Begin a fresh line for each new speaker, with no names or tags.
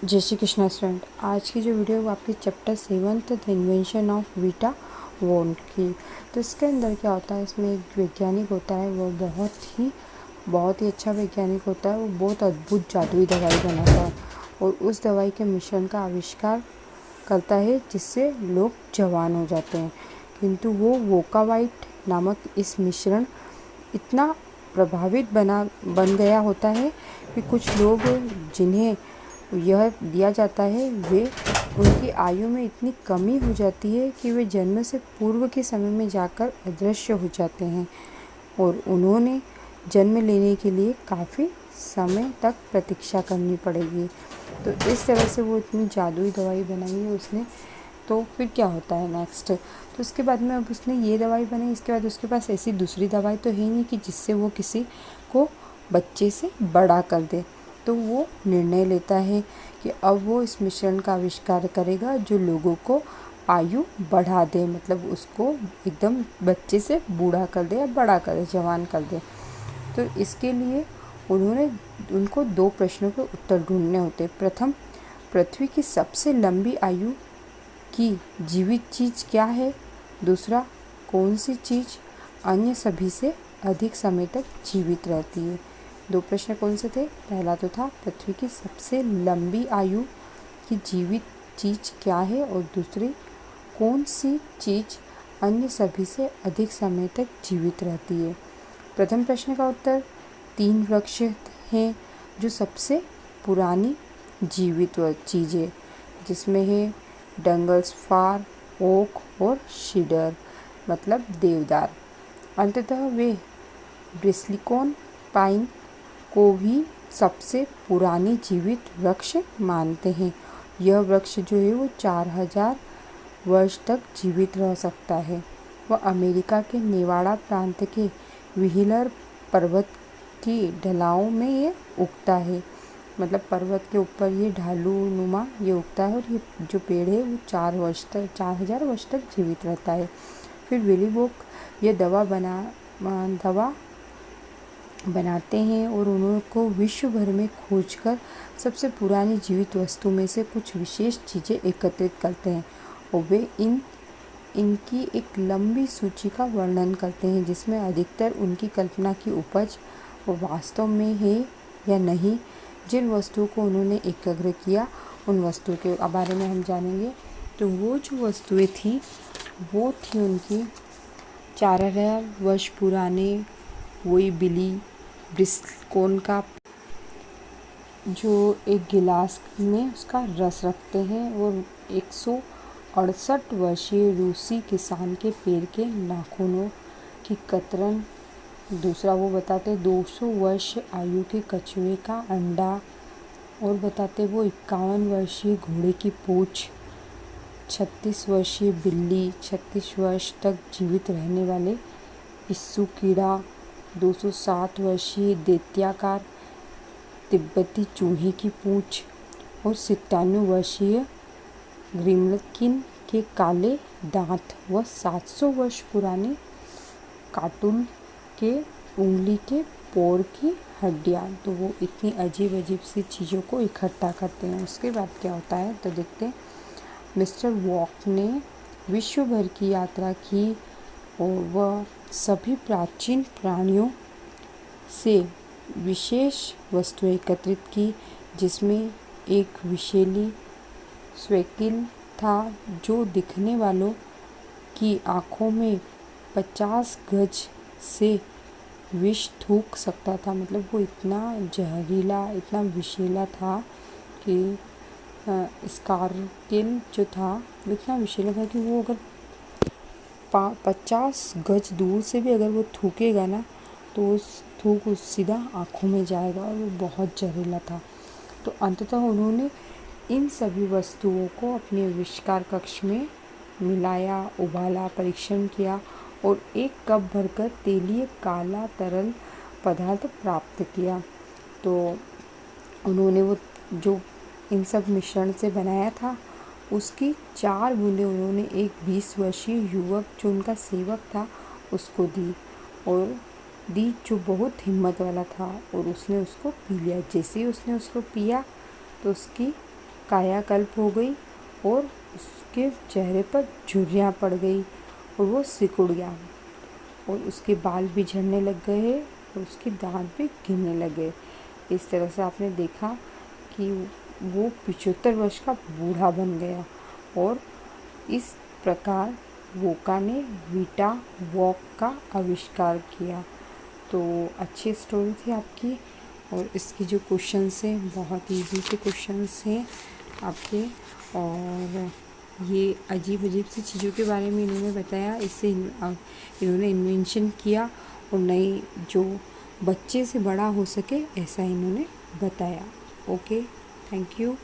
जय श्री कृष्णा स्टूडेंट। आज की जो वीडियो है आपकी chapter 7 the invention of Vita वोन की। तो इसके अंदर क्या होता है, इसमें एक वैज्ञानिक होता है, वो बहुत ही अच्छा वैज्ञानिक होता है। वो बहुत अद्भुत जादुई दवाई बनाता है और उस दवाई के मिश्रण का आविष्कार करता है जिससे लोग जवान हो जाते हैं। किंतु वो वोकावाइट नामक इस मिश्रण इतना प्रभावित बन गया होता है कि कुछ लोग जिन्हें यह दिया जाता है वे उनकी आयु में इतनी कमी हो जाती है कि वे जन्म से पूर्व के समय में जाकर अदृश्य हो जाते हैं और उन्होंने जन्म लेने के लिए काफ़ी समय तक प्रतीक्षा करनी पड़ेगी। तो इस तरह से वो इतनी जादुई दवाई बनाई है उसने। तो फिर क्या होता है नेक्स्ट, तो उसके बाद में अब उसने ये दवाई बनाई, इसके बाद उसके पास ऐसी दूसरी दवाई तो है नहीं कि जिससे वो किसी को बच्चे से बड़ा कर दे। तो वो निर्णय लेता है कि अब वो इस मिश्रण का आविष्कार करेगा जो लोगों को आयु बढ़ा दे, मतलब उसको एकदम बच्चे से बूढ़ा कर दे या बड़ा कर दे, जवान कर दे। तो इसके लिए उनको 2 प्रश्नों के उत्तर ढूंढने होते। प्रथम, पृथ्वी की सबसे लंबी आयु की जीवित चीज़ क्या है? दूसरा, कौन सी चीज़ अन्य सभी से अधिक समय तक जीवित रहती है? 2 प्रश्न कौन से थे? पहला तो था पृथ्वी की सबसे लंबी आयु की जीवित चीज़ क्या है और दूसरी, कौन सी चीज़ अन्य सभी से अधिक समय तक जीवित रहती है। प्रथम प्रश्न का उत्तर 3 वृक्ष हैं जो सबसे पुरानी जीवित चीज़ है, जिसमें है डंगल्स फार, ओक और शीडर, मतलब देवदार। अंततः वे ब्रिस्लिकॉन पाइन को भी सबसे पुरानी जीवित वृक्ष मानते हैं। यह वृक्ष जो है वो 4000 वर्ष तक जीवित रह सकता है। वह अमेरिका के नेवाड़ा प्रांत के व्हीलर पर्वत की ढलानों में ये उगता है, मतलब पर्वत के ऊपर ये ढालू नुमा ये उगता है और ये जो पेड़ है वो 4000 वर्ष तक जीवित रहता है। फिर विली वोक ये दवा बनाते हैं और उनको विश्व भर में खोजकर सबसे पुरानी जीवित वस्तु में से कुछ विशेष चीज़ें एकत्रित करते हैं और वे इनकी एक लंबी सूची का वर्णन करते हैं जिसमें अधिकतर उनकी कल्पना की उपज वो वास्तव में है या नहीं। जिन वस्तुओं को उन्होंने एकत्र किया उन वस्तुओं के बारे में हम जानेंगे। तो वो जो वस्तुएं थी वो थी उनकी 4000 वर्ष पुराने वही बिली ब्रिस्लिकॉन का जो एक गिलास में उसका रस रखते हैं और 168 वर्षीय रूसी किसान के पैर के नाखूनों की कतरन। दूसरा वो बताते 200 वर्ष आयु के कछुए का अंडा और बताते वो 51 वर्षीय घोड़े की पूंछ, 36 वर्षीय बिल्ली, 36 वर्ष तक जीवित रहने वाले पिस्सू कीड़ा, 207 वर्षीय दैत्याकार तिब्बती चूहे की पूंछ और 97 वर्षीय ग्रिमलिन के काले दांत व 700 वर्ष पुराने काटूल के उंगली के पैर की हड्डियाँ। तो वो इतनी अजीब अजीब सी चीज़ों को इकट्ठा करते हैं। उसके बाद क्या होता है तो देखते हैं। मिस्टर वॉक ने विश्व भर की यात्रा की और वह सभी प्राचीन प्राणियों से विशेष वस्तुएं एकत्रित की, जिसमें एक विषैली स्वेकिल था जो दिखने वालों की आँखों में 50 गज से विष थूक सकता था। मतलब वो इतना जहरीला, इतना विषैला था कि स्कारकिल जो था वो इतना विषैला था कि वो अगर 50 गज दूर से भी अगर वो थूकेगा ना तो उस थूक सीधा आँखों में जाएगा और वो बहुत जहरीला था। तो अंततः उन्होंने इन सभी वस्तुओं को अपने आविष्कार कक्ष में मिलाया, उबाला, परीक्षण किया और एक कप भरकर तेलीय काला तरल पदार्थ प्राप्त किया। तो उन्होंने वो जो इन सब मिश्रण से बनाया था उसकी 4 बूंदें उन्होंने एक 20 वर्षीय युवक जो उनका सेवक था उसको दी जो बहुत हिम्मत वाला था और उसने उसको पी लिया। जैसे ही उसने उसको पिया तो उसकी कायाकल्प हो गई और उसके चेहरे पर झुर्रियाँ पड़ गई और वो सिकुड़ गया और उसके बाल भी झड़ने लग गए और उसके दांत भी गिरने लगे। इस तरह से आपने देखा कि वो 75 वर्ष का बूढ़ा बन गया और इस प्रकार वोका ने वीटा वॉक का आविष्कार किया। तो अच्छी स्टोरी थी आपकी और इसके जो क्वेश्चंस हैं बहुत इजी से क्वेश्चंस हैं आपके, और ये अजीब अजीब सी चीज़ों के बारे में इन्होंने बताया। इससे इन्होंने इन्वेंशन किया और नई जो बच्चे से बड़ा हो सके ऐसा इन्होंने बताया। Okay, thank you.